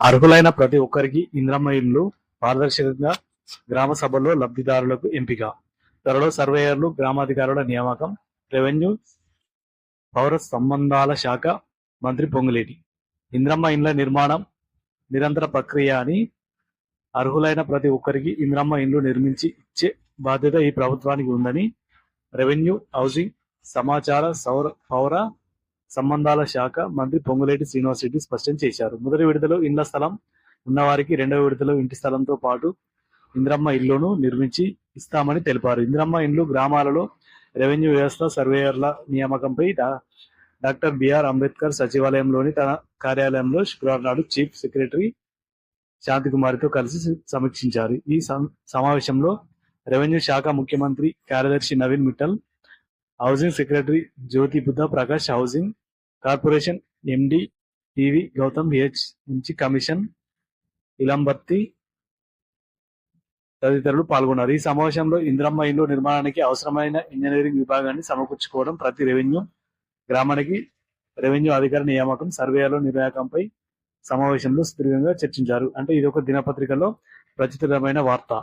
అర్హులైన ప్రతి ఒక్కరికి ఇందిరమ్మ ఇళ్లు పారదర్శకంగా గ్రామ సభల్లో లబ్ధిదారులకు ఎంపిక. త్వరలో సర్వేయర్లు, గ్రామాధికారుల నియామకం. రెవెన్యూ, పౌర సంబంధాల శాఖ మంత్రి పొంగులేటి. ఇందిరమ్మ ఇండ్ల నిర్మాణం నిరంతర ప్రక్రియ అని, అర్హులైన ప్రతి ఒక్కరికి ఇందిరమ్మ ఇండ్లు నిర్మించి ఇచ్చే బాధ్యత ఈ ప్రభుత్వానికి ఉందని రెవెన్యూ, హౌసింగ్, సమాచార, పౌర సంబంధాల శాఖ మంత్రి పొంగులేటి శ్రీనివాసరెడ్డి స్పష్టం చేశారు. మొదటి విడతలో ఇండ్ల స్థలం ఉన్నవారికి రెండవ విడతలో ఇంటి స్థలంతో పాటు ఇందిరమ్మ ఇళ్లను నిర్మించి ఇస్తామని తెలిపారు. ఇందిరమ్మ ఇండ్లు గ్రామాలలో రెవెన్యూ వ్యవస్థ, సర్వేయర్ల నియామకంపై డాక్టర్ బిఆర్ అంబేద్కర్ సచివాలయంలోని తన కార్యాలయంలో శుక్రవారం నాడు చీఫ్ సెక్రటరీ శాంతికుమారితో కలిసి సమీక్షించారు. ఈ సమావేశంలో రెవెన్యూ శాఖ ముఖ్యమంత్రి కార్యదర్శి Naveen Mittal, housing secretary Jyoti Buddha Prakash, housing corporation MD TV Gautam, హెచ్ నుంచి కమిషన్ ఇలంబర్తి తదితరులు పాల్గొన్నారు. ఈ సమావేశంలో ఇందిరమ్మ ఇల్లు నిర్మాణానికి అవసరమైన ఇంజనీరింగ్ విభాగాన్ని సమకూర్చుకోవడం, ప్రతి రెవెన్యూ గ్రామానికి రెవెన్యూ అధికారి నియామకం, సర్వేలో నిర్ణయాకంపై సమావేశంలో సుదీర్ఘంగా చర్చించారు. అంటే ఇది ఒక దినపత్రికలో ప్రచురితమైన వార్త.